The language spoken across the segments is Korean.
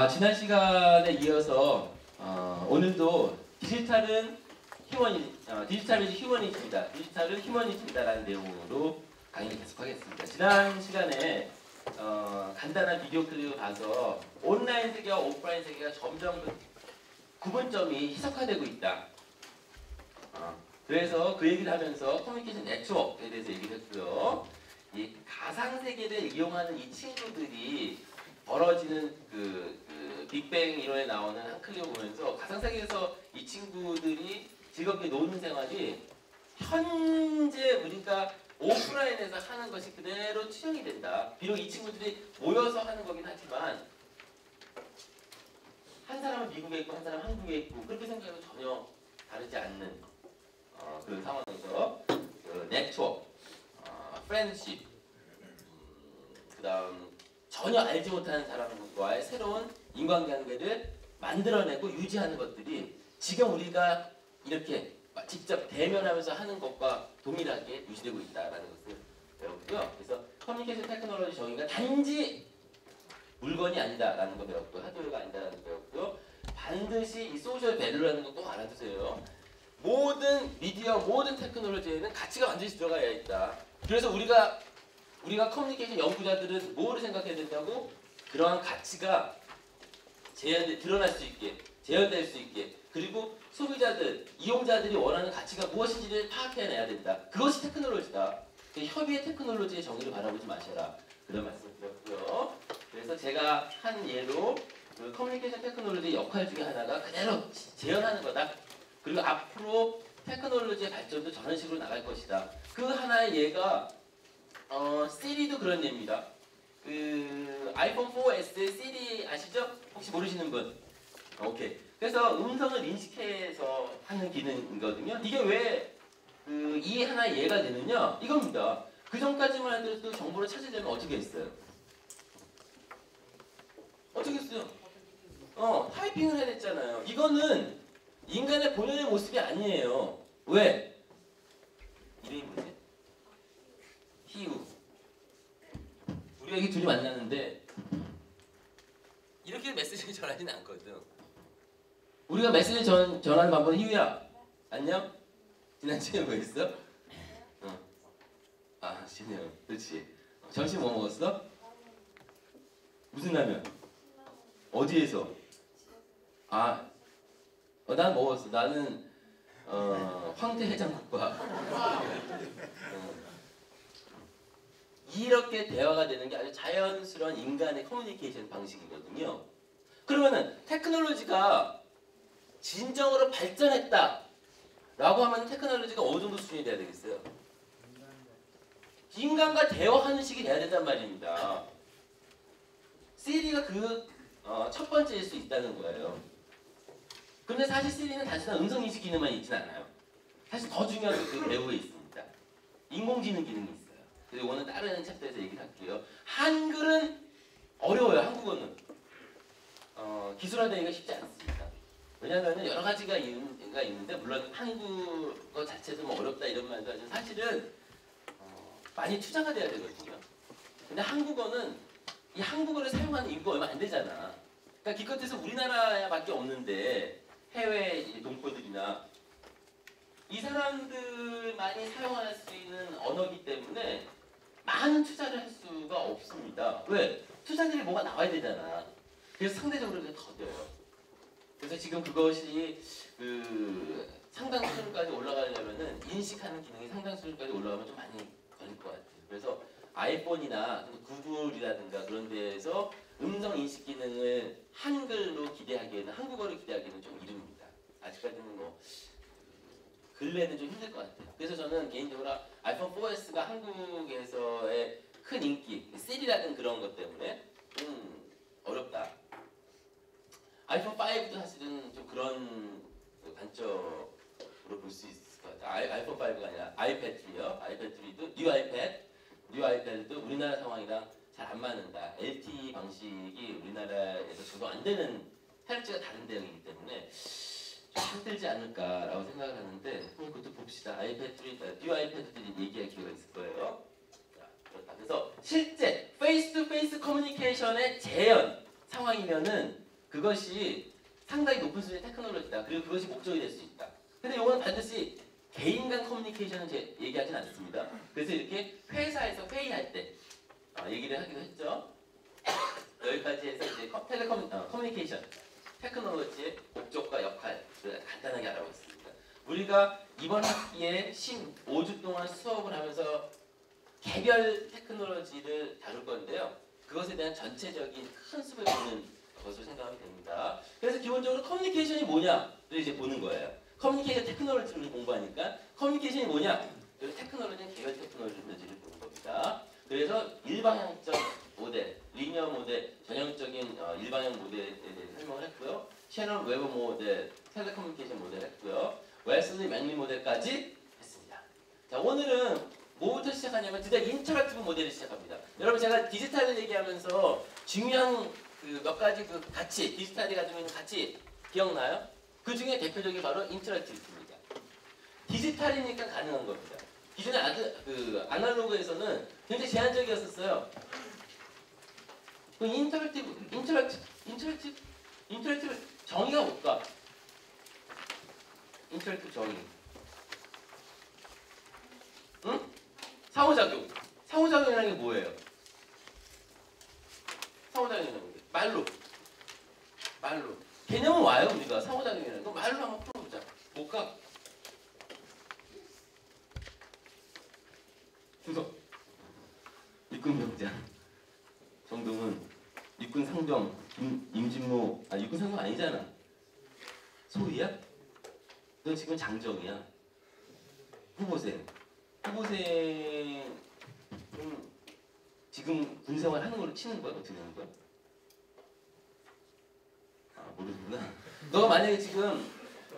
지난 시간에 이어서 오늘도 디지털은 휴머니티입니다라는 내용으로 강의를 계속하겠습니다. 지난 시간에 간단한 비디오 클립을 봐서 온라인 세계와 오프라인 세계가 점점 구분점이 희석화되고 있다. 그래서 그 얘기를 하면서 커뮤니케이션 네트워크에 대해서 얘기를 했고요. 이 가상 세계를 이용하는 이 친구들이 벌어지는 그 빅뱅 이론에 나오는 한 클립을 보면서 가상 세계에서 이 친구들이 즐겁게 노는 생활이 현재 우리가 오프라인에서 하는 것이 그대로 투영이 된다. 비록 이 친구들이 모여서 하는 거긴 하지만 한 사람은 미국에 있고 한 사람은 한국에 있고 그렇게 생각해도 전혀 다르지 않는 그런 상황에서 그 네트워크, 프렌드십, 그 다음 전혀 알지 못하는 사람과의 새로운 인간관계를 만들어내고 유지하는 것들이 지금 우리가 이렇게 직접 대면하면서 하는 것과 동일하게 유지되고 있다는 것을 배웠고요. 그래서 커뮤니케이션 테크놀로지 정의가 단지 물건이 아니다라는 거 배웠고 하드웨어가 아니다라는 거 배웠고요. 반드시 이 소셜 밸류라는 거 꼭 알아두세요. 모든 미디어, 모든 테크놀로지에는 가치가 반드시 들어가야 있다. 그래서 우리가 커뮤니케이션 연구자들은 뭐를 생각해야 된다고? 그러한 가치가 드러날 수 있게, 재현될 수 있게, 그리고 소비자들, 이용자들이 원하는 가치가 무엇인지를 파악해내야 된다. 그것이 테크놀로지다. 협의의 테크놀로지의 정의를 바라보지 마셔라. 그런 말씀을 드렸고요. 그래서 제가 한 예로 그 커뮤니케이션 테크놀로지의 역할 중에 하나가 그대로 재현하는 거다. 그리고 앞으로 테크놀로지의 발전도 저런 식으로 나갈 것이다. 그 하나의 예가 시리도 그런 예입니다. 그 아이폰 4S의 시리 아시죠? 혹시 모르시는 분? 오케이. 그래서 음성을 인식해서 하는 기능이거든요. 이게 왜 이 하나의 예가 되느냐? 이겁니다. 그 전까지만 해도 정보를 찾으려면 어떻게 했어요? 어떻게 했어요? 타이핑을 해야 됐잖아요. 이거는 인간의 본연의 모습이 아니에요. 왜? 이름이 뭐지? 희우. 우리가 이게 둘이 만났는데 이렇게 메시지를 전하지는 않거든. 우리가 메시지 전하는 방법은 희우야 안녕? 지난주에 뭐 했어? 신혜영 그렇지. 점심 뭐 먹었어? 무슨 라면? 어디에서? 난 먹었어. 나는 황태 해장국과 이렇게 대화가 되는 게 아주 자연스러운 인간의 커뮤니케이션 방식이거든요. 그러면은 테크놀로지가 진정으로 발전했다 라고 하면 테크놀로지가 어느 정도 수준이 돼야 되겠어요? 인간과 대화하는 식이 돼야 된단 말입니다. 시리가 그 첫 번째일 수 있다는 거예요. 근데 사실 시리는 단순한 음성인식 기능만 있진 않아요. 사실 더 중요한 게 그 배후에 있습니다. 인공지능 기능이 있어요. 그리고 오늘 다른 챕터에서 얘기를 할게요. 한글은 어려워요. 한국어는 기술화되기가 쉽지 않습니다. 왜냐하면 여러 가지가 있는데 물론 한국어 자체도 뭐 어렵다 이런 말도 하지만 사실은 많이 투자가 돼야 되거든요. 근데 한국어는 이 한국어를 사용하는 인구가 얼마 안 되잖아. 그러니까 기껏해서 우리나라밖에 없는데 해외 동포들이나 이 사람들만이 사용할 수 있는 언어이기 때문에 많은 투자를 할 수가 없습니다. 왜? 투자들이 뭐가 나와야 되잖아. 그래서 상대적으로 더뎌요. 그래서 지금 그것이 상당 수준까지 올라가려면은 인식하는 기능이 상당 수준까지 올라가면 좀 많이 걸릴 것 같아요. 그래서 아이폰이나 구글이라든가 그런 데에서 음성 인식 기능을 한글로 기대하기에는 한국어로 기대하기에는 좀 이릅니다. 아직까지는 뭐 근래는 좀 힘들 것 같아요. 그래서 저는 개인적으로 아이폰 4S가 한국에서의 큰 인기, 시리라든 그런 것 때문에 좀 어렵다. 아이폰 5도 사실은 좀 그런 관점으로 볼 수 있을 것 같아요. 아이폰 5가 아니라 아이패드요. 아이패드도 뉴 아이패드도 우리나라 상황이랑 잘 안 맞는다. LTE 방식이 우리나라에서 적용 안 되는 해력지가 다른 대응이기 때문에 좀 힘들지 않을까라고 생각을 하는데 그것도 봅시다. 뉴 아이패드들이 얘기할 기회가 있을 거예요. 자, 그렇다. 그래서 실제 페이스 투 페이스 커뮤니케이션의 재현 상황이면은 그것이 상당히 높은 수준의 테크놀로지다. 그리고 그것이 목적이 될 수 있다. 근데 이거는 반드시 개인 간 커뮤니케이션을 얘기하진 않습니다. 그래서 이렇게 회사에서 회의할 때 얘기를 하기도 했죠. 여기까지 해서 이제 커뮤니케이션, 테크놀로지의 목적과 역할을 간단하게 알아보겠습니다. 우리가 이번 학기에 15주 동안 수업을 하면서 개별 테크놀로지를 다룰 건데요. 그것에 대한 전체적인 큰 숲을 보는 것으로 생각하면 됩니다. 그래서 기본적으로 커뮤니케이션이 뭐냐를 이제 보는 거예요. 커뮤니케이션 테크놀로지를 공부하니까 커뮤니케이션이 뭐냐? 그리고 테크놀로지는 개별 테크놀로지를 보는 겁니다. 그래서 일방향적 모델, 리니어 모델, 전형적인 일방향 모델에 대해서 설명을 했고요. 셔넌 웨버 모델, 텔레커뮤니케이션 모델 했고요. 웨슬리 맥리 모델까지 했습니다. 자, 오늘은 뭐부터 시작하냐면 드디어 인터랙티브 모델을 시작합니다. 여러분 제가 디지털을 얘기하면서 중요한 그 몇 가지 그 가치, 디지털이 가지고 있는 가치 기억나요? 그 중에 대표적인 바로 인터랙티브입니다. 디지털이니까 가능한 겁니다. 기존의 아날로그에서는 굉장히 제한적이었었어요. 그 인터랙티브 정의가 뭘까? 인터랙티브 정의. 응? 상호작용. 상호작용이라는 게 뭐예요? 상호작용이라는 게 말로. 개념은 와요 우리가 상호작용이라는 거 말로 한번 풀어보자. 뭘까? 주석. 육군병장. 정동은. 육군상병. 임진모. 육군상병 아니잖아. 소위야? 너 지금 장정이야. 후보생. 지금 군생활 하는 걸로 치는 거야? 어떻게 하는 거야? 모르구나. 너가 만약에 지금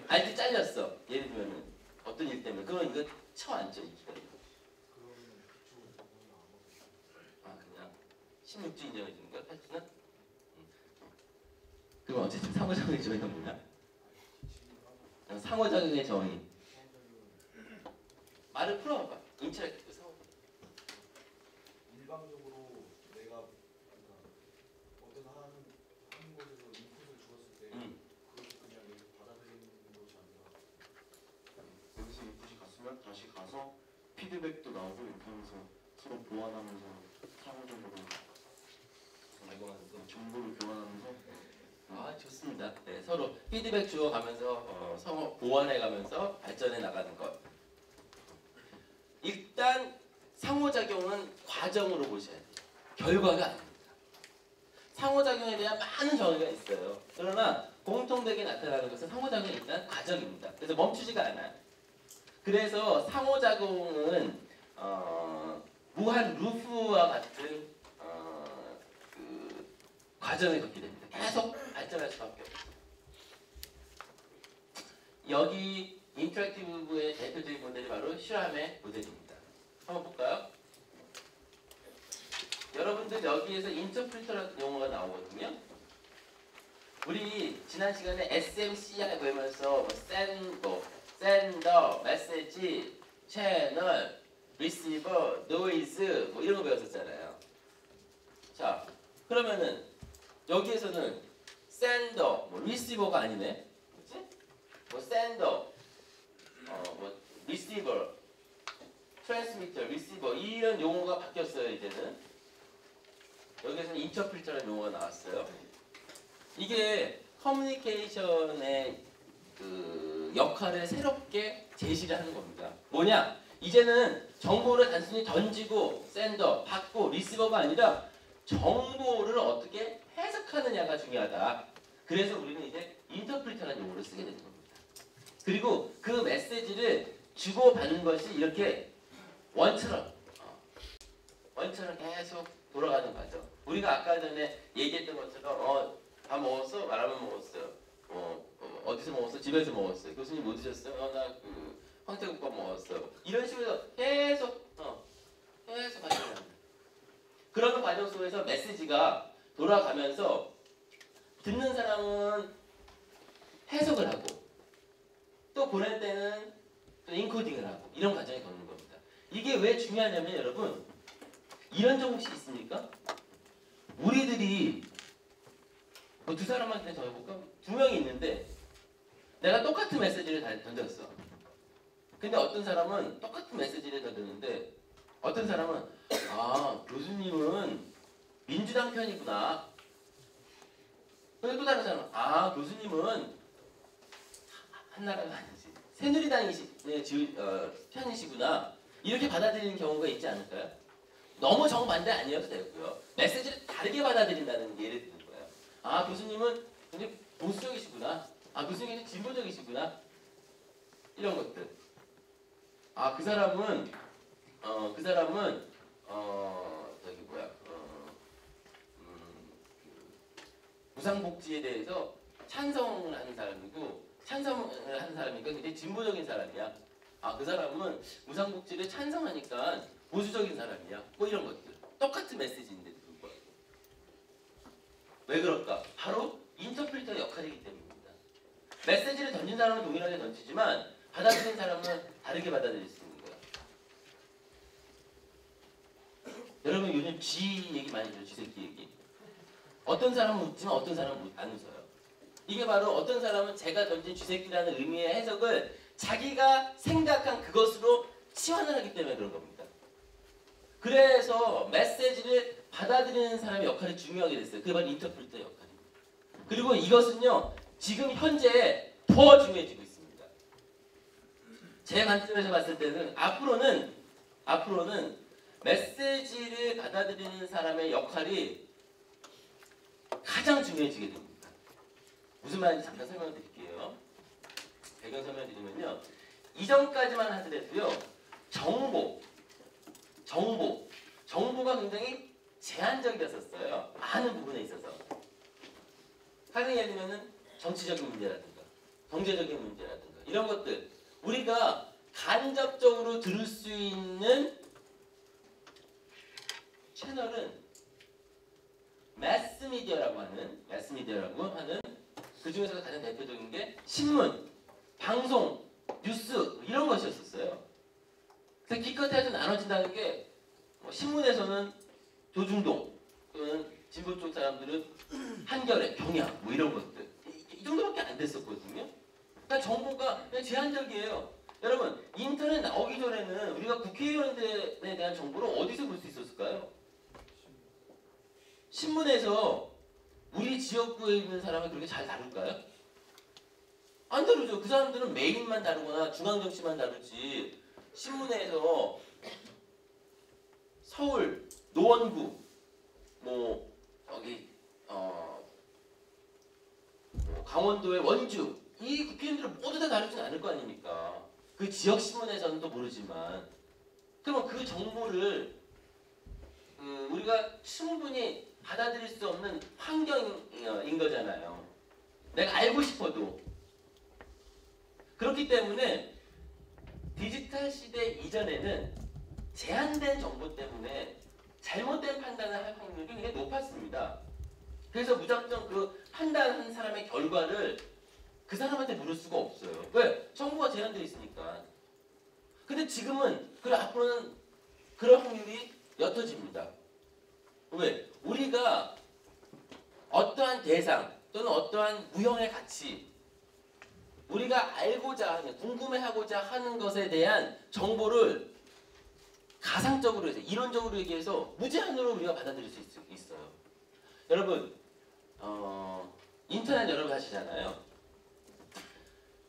알지 잘렸어. 예를 들면 어떤 일 때문에 그럼 이거 쳐안죠 이 기다려. 그냥 16주 인정해 주는 거야? 8주는? 그럼 어쨌든 상호작용의 정의가 뭐냐? 상호작용의 정의. 말을 풀어봐. 인터랙티브 상호작용. 일방적으로 내가 어떤 한 곳에서 인풋을 주었을 때 그것을 그냥 받아들이는 것이 아니라 여기서 인풋이 갔으면 다시 가서 피드백도 나오고 이렇게 하면서 서로 보완하면서 상호적으로 정보를 교환하면서 좋습니다. 네, 서로 피드백 주어가면서 서로 보완해가면서 발전해 나가는 것. 일단 상호작용은 과정으로 보셔야 돼요. 결과가 아닙니다. 상호작용에 대한 많은 정의가 있어요. 그러나 공통되게 나타나는 것은 상호작용이 일단 과정입니다. 그래서 멈추지가 않아요. 그래서 상호작용은 무한 루프와 같은 그 과정을 겪게 됩니다. 계속 발전할 수밖에 없어요. 여기 인터랙티브의 대표적인 모델이 바로 슈람의 모델입니다. 한번 볼까요? 여러분들 여기에서 인터프리터라는 용어가 나오거든요. 우리 지난 시간에 SMCI 배우면서 샌더, 메시지, 채널, 리시버, 노이즈 이런 거 배웠었잖아요. 자, 그러면은 여기에서는 샌더, 리시버가 아니네. 그렇지? 샌더, 리시버, 트랜스미터, 리시버 이런 용어가 바뀌었어요. 이제는 여기에서는 인터프리터라는 용어가 나왔어요. 이게 커뮤니케이션의 그 역할을 새롭게 제시를 하는 겁니다. 뭐냐? 이제는 정보를 단순히 던지고 샌더, 받고 리시버가 아니라 정보를 어떻게 해석하느냐가 중요하다. 그래서 우리는 이제 인터프리터라는 용어를 쓰게 되는 겁니다. 그리고 그 메시지를 주고받는 것이 이렇게 원처럼 계속 돌아가는 과정. 우리가 아까 전에 얘기했던 것처럼 밥 먹었어? 말하면 먹었어요. 어디서 먹었어? 집에서 먹었어요. 교수님 뭐 드셨어요? 나 그 황태국밥 먹었어요. 이런 식으로 계속 발전합니다. 그런 과정 속에서 메시지가 돌아가면서 듣는 사람은 해석을 하고 또 보낼 때는 또 인코딩을 하고 이런 과정이 겪는 겁니다. 이게 왜 중요하냐면 여러분 이런 적 혹시 있습니까? 우리들이 뭐 두 사람한테 더 해볼까? 두 명이 있는데 내가 똑같은 메시지를 던졌어. 근데 어떤 사람은 똑같은 메시지를 던졌는데 어떤 사람은 아 교수님은 민주당 편이구나. 그리고 또 다른 사람은 아 교수님은 한나라가 아니지 새누리당이 편이시구나. 이렇게 받아들이는 경우가 있지 않을까요? 너무 정반대 아니어도 되고요. 메시지를 다르게 받아들인다는 게 예를 드는 거예요. 아 교수님은 굉장히 보수적이시구나. 아 교수님은 진보적이시구나. 이런 것들. 아 그 사람은 저기 뭐야 무상복지에 대해서 찬성을 하는 사람이고 찬성을 하는 사람이니까 굉장히 진보적인 사람이야. 아 그 사람은 무상복지를 찬성하니까 보수적인 사람이야. 뭐 이런 것들. 똑같은 메시지인데도 불구하고. 왜 그럴까? 바로 인터프리터의 역할이기 때문입니다. 메시지를 던진 사람은 동일하게 던지지만 받아들인 사람은 다르게 받아들일 수 있는 거야. 여러분 요즘 쥐 얘기 많이 들어요. 쥐새끼 얘기. 어떤 사람은 웃지만 어떤 사람은 안 웃어요. 이게 바로 어떤 사람은 제가 던진 쥐새끼라는 의미의 해석을 자기가 생각한 그것으로 치환을 하기 때문에 그런 겁니다. 그래서 메시지를 받아들이는 사람의 역할이 중요하게 됐어요. 그게 바로 인터프리터의 역할입니다. 그리고 이것은요. 지금 현재 더 중요해지고 있습니다. 제 관점에서 봤을 때는 앞으로는 메시지를 받아들이는 사람의 역할이 가장 중요해지게 됩니다. 무슨 말인지 잠깐 설명드릴게요. 배경 설명드리면요. 이전까지만 하더라도요. 정보가 굉장히 제한적이었었어요. 많은 부분에 있어서. 가령 예를 들면 정치적인 문제라든가 경제적인 문제라든가 이런 것들 우리가 간접적으로 들을 수 있는 채널은 매스미디어라고 하는 그 중에서 가장 대표적인 게 신문, 방송, 뉴스 이런 것이었었어요. 그래서 기껏해야 좀 나눠진다는 게 신문에서는 조중동 또는 진보 쪽 사람들은 한겨레, 경향 뭐 이런 것들 이 정도밖에 안 됐었거든요. 그러니까 정보가 그냥 제한적이에요. 여러분 인터넷 나오기 전에는 우리가 국회의원들에 대한 정보를 어디서 볼 수 있었을까요? 신문에서 우리 지역구에 있는 사람을 그렇게 잘 다룰까요? 안 다루죠. 그 사람들은 메인만 다루거나 중앙정치만 다루지 신문에서 서울, 노원구, 뭐 여기 강원도의 원주 이 국회의원들은 모두 다 다루지는 않을 거 아닙니까? 그 지역 신문에서는 또 모르지만 그러면 그 정보를 우리가 충분히 받아들일 수 없는 환경인 거잖아요. 내가 알고 싶어도. 그렇기 때문에 디지털 시대 이전에는 제한된 정보 때문에 잘못된 판단을 할 확률이 굉장히 높았습니다. 그래서 무작정 그 판단한 사람의 결과를 그 사람한테 물을 수가 없어요. 왜? 정보가 제한되어 있으니까. 근데 지금은 그리고 앞으로는 그런 확률이 옅어집니다. 왜? 우리가 어떠한 대상 또는 어떠한 무형의 가치 우리가 알고자 하는 궁금해하고자 하는 것에 대한 정보를 가상적으로 해서 이론적으로 얘기해서 무제한으로 우리가 받아들일 수 있어요. 여러분 인터넷 여러분 하시잖아요.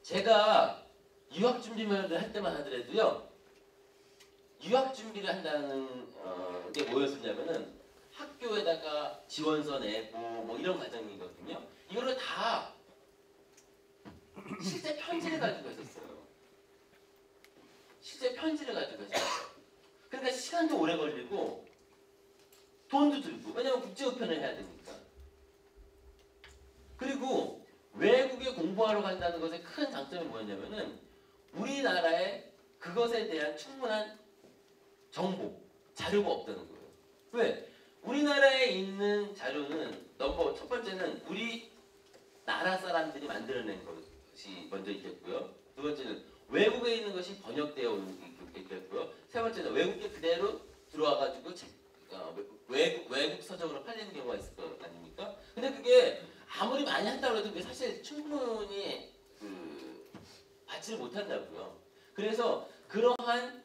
제가 유학 준비를 할 때만 하더라도요. 유학 준비를 한다는 게 뭐였었냐면은 학교에다가 지원서 내고 뭐 이런 과정이거든요. 이거를 다 실제 편지를 가지고 했었어요. 실제 편지를 가지고 했어요. 그러니까 시간도 오래 걸리고 돈도 들고 왜냐면 국제우편을 해야 되니까. 그리고 외국에 공부하러 간다는 것의 큰 장점이 뭐였냐면은 우리나라에 그것에 대한 충분한 정보, 자료가 없다는 거예요. 왜? 우리나라에 있는 자료는 첫 번째는 우리나라 사람들이 만들어낸 것이 먼저 있겠고요. 두 번째는 외국에 있는 것이 번역되어 있겠고요. 세 번째는 외국에 그대로 들어와가지고 외국 서적으로 팔리는 경우가 있을 거 아닙니까? 근데 그게 아무리 많이 한다고 해도 그게 사실 충분히 받지를 못한다고요. 그래서 그러한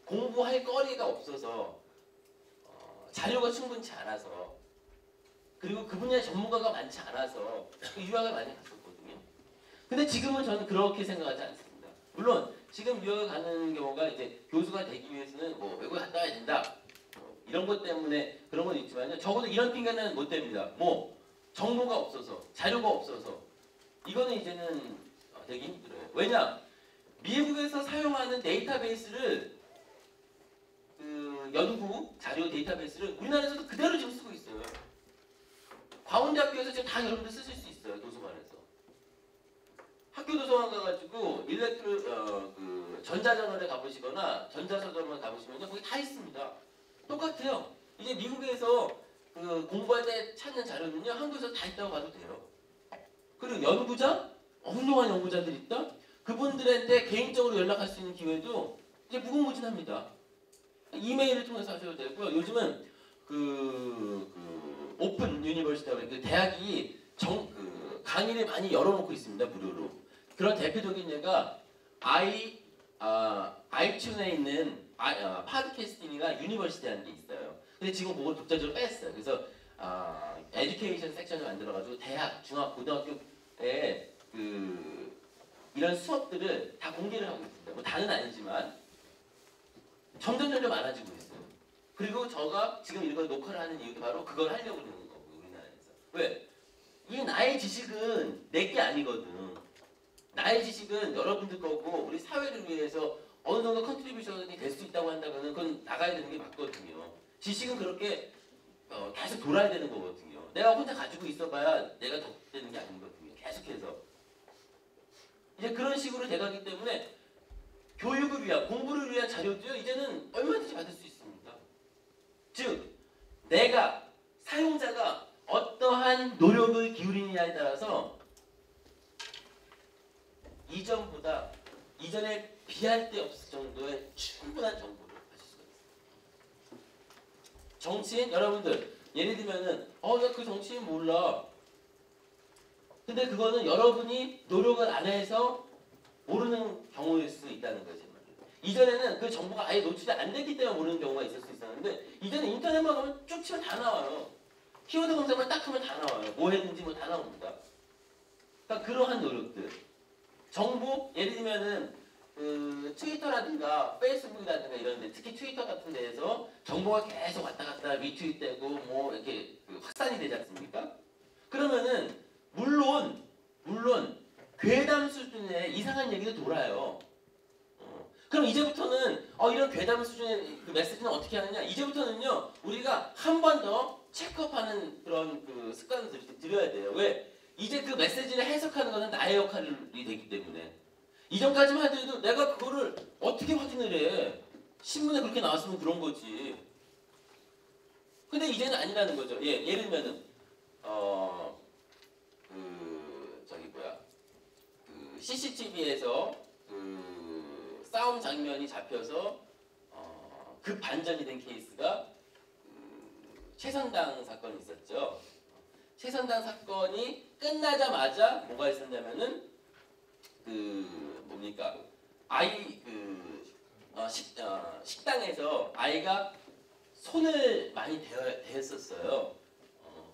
공부할 거리가 없어서 자료가 충분치 않아서 그리고 그 분야의 전문가가 많지 않아서 유학을 많이 갔었거든요. 근데 지금은 저는 그렇게 생각하지 않습니다. 물론 지금 유학을 가는 경우가 이제 교수가 되기 위해서는 뭐 외국에 갔다 와야 된다 이런 것 때문에 그런 건 있지만요. 적어도 이런 핑계는 못 댑니다. 뭐 정보가 없어서 자료가 없어서 이거는 이제는 되게 힘들어요. 왜냐? 미국에서 사용하는 데이터베이스를 연구 자료 데이터베이스를 우리나라에서도 그대로 지금 쓰고 있어요. 광운대학교에서 지금 다 여러분들 쓰실 수 있어요. 도서관에서. 학교 도서관 가가지고 전자저널에 가보시거나 전자서점에 가보시면 거기 다 있습니다. 똑같아요. 이제 미국에서 공부할 때 찾는 자료는요 한국에서 다 있다고 봐도 돼요. 그리고 연구자, 훌륭한 연구자들 있다. 그분들한테 개인적으로 연락할 수 있는 기회도 이제 무궁무진합니다. 이메일을 통해서 하셔도 되고요. 요즘은 오픈 유니버시티라고 그 대학이 강의를 많이 열어놓고 있습니다. 무료로. 그런 대표적인 예가 아이튠에 있는 팟캐스팅이나 유니버시티라는 게 있어요. 근데 지금 그걸 독자적으로 뺐어요. 그래서 에듀케이션 섹션을 만들어가지고 대학, 중학, 고등학교에 이런 수업들을 다 공개를 하고 있습니다. 뭐 다는 아니지만 점점 많아지고 있어요. 그리고 제가 지금 이걸 녹화를 하는 이유도 바로 그걸 하려고 하는 거고요. 우리나라에서. 왜? 이 나의 지식은 내 게 아니거든. 나의 지식은 여러분들 거고 우리 사회를 위해서 어느 정도 컨트리뷰션이 될 수 있다고 한다면 그건 나가야 되는 게 맞거든요. 지식은 그렇게 계속 돌아야 되는 거거든요. 내가 혼자 가지고 있어봐야 내가 덕되는 게 아니거든요. 계속해서. 이제 그런 식으로 돼가기 때문에 교육을 위한, 공부를 위한 자료도요, 이제는 얼마든지 받을 수 있습니다. 즉, 내가, 사용자가 어떠한 노력을 기울이느냐에 따라서 이전에 비할 데 없을 정도의 충분한 정보를 가질 수가 있습니다. 정치인, 여러분들, 예를 들면은, 나 그 정치인 몰라. 근데 그거는 여러분이 노력을 안 해서 모르는 경우일 수 있다는 거지. 이전에는 그 정보가 아예 노출이 안 됐기 때문에 모르는 경우가 있을 수 있었는데 이제는 인터넷만 가면 쭉 치면 다 나와요. 키워드 검색만 딱 하면 다 나와요. 뭐 했는지 뭐 다 나옵니다. 그러니까 그러한 노력들. 정보, 예를 들면은 트위터라든가 페이스북이라든가 이런 데, 특히 트위터 같은 데에서 정보가 계속 왔다 갔다 리트윗되고 뭐 이렇게 확산이 되지 않습니까? 그러면은 물론 괴담 수준의 이상한 얘기도 돌아요. 그럼 이제부터는 이런 괴담 수준의 그 메시지는 어떻게 하느냐? 이제부터는요 우리가 한 번 더 체크업하는 그런 습관을 들여야 돼요. 왜? 이제 그 메시지를 해석하는 것은 나의 역할이 되기 때문에 이전까지만 하더라도 내가 그거를 어떻게 확인을 해? 신문에 그렇게 나왔으면 그런 거지. 근데 이제는 아니라는 거죠. 예를 들면은 CCTV에서 싸움 장면이 잡혀서 급 반전이 된 케이스가 최선당 사건이 있었죠. 최선당 사건이 끝나자마자 뭐가 있었냐면은 식당에서 아이가 손을 많이 대었었어요.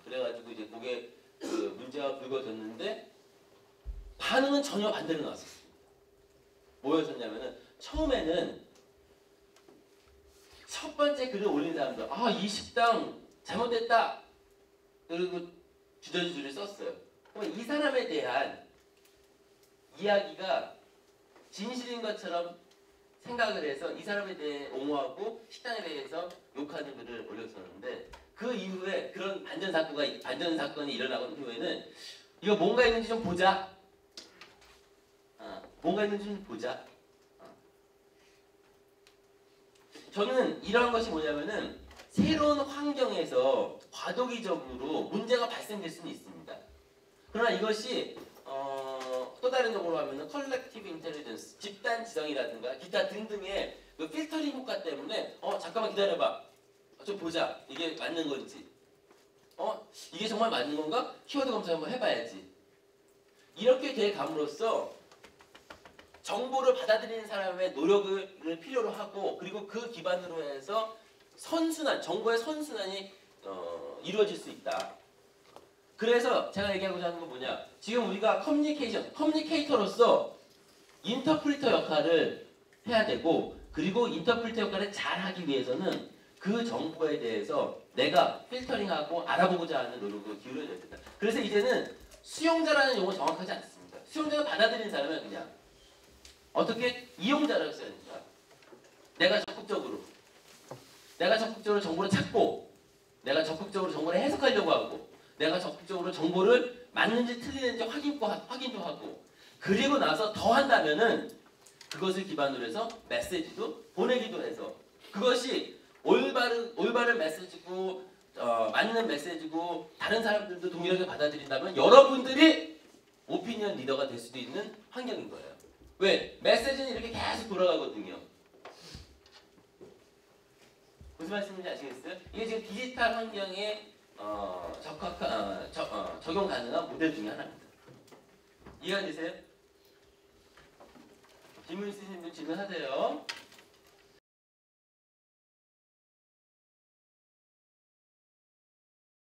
그래가지고 이제 그게 문제가 불거졌는데 반응은 전혀 반대로 나왔었습니다. 뭐였었냐면은 처음에는 첫 번째 글을 올린 사람들 이 식당 잘못됐다 그리고 주저주저를 썼어요. 그럼 이 사람에 대한 이야기가 진실인 것처럼 생각을 해서 이 사람에 대해 옹호하고 식당에 대해서 욕하는 글을 올렸었는데 그 이후에 그런 반전 사건이 일어나고 후에는 이거 뭔가 있는지 좀 보자. 뭔가 있는지 좀 보자. 저는 이러한 것이 뭐냐면은 새로운 환경에서 과도기적으로 문제가 발생될 수는 있습니다. 그러나 이것이 또 다른 쪽으로 하면은 컬렉티브 인텔리전스, 집단 지성이라든가 기타 등등의 그 필터링 효과 때문에 잠깐만 기다려봐. 좀 보자. 이게 맞는 건지. 이게 정말 맞는 건가? 키워드 검사 한번 해봐야지. 이렇게 돼 감으로써 정보를 받아들이는 사람의 노력을 필요로 하고, 그리고 그 기반으로 해서 정보의 선순환이 이루어질 수 있다. 그래서 제가 얘기하고자 하는 건 뭐냐, 지금 우리가 커뮤니케이터로서 인터프리터 역할을 해야 되고, 그리고 인터프리터 역할을 잘 하기 위해서는 그 정보에 대해서 내가 필터링하고 알아보고자 하는 노력을 기울여야 된다. 그래서 이제는 수용자라는 용어 정확하지 않습니다. 수용자가 받아들이는 사람은 그냥 어떻게 이용자라고 써야 됩니다. 내가 적극적으로 정보를 찾고, 내가 적극적으로 정보를 해석하려고 하고, 내가 적극적으로 정보를 맞는지 틀리는지 확인도 하고, 그리고 나서 더 한다면은 그것을 기반으로 해서 메시지도 보내기도 해서, 그것이 올바른 메시지고 맞는 메시지고 다른 사람들도 동일하게 받아들인다면 여러분들이 오피니언 리더가 될 수도 있는 환경인 거예요. 왜? 메시지는 이렇게 계속 돌아가거든요. 무슨 말씀인지 아시겠어요? 이게 지금 디지털 환경에 적용 가능한 모델 중에 하나입니다. 이해가 되세요? 질문 있으신 분 질문하세요.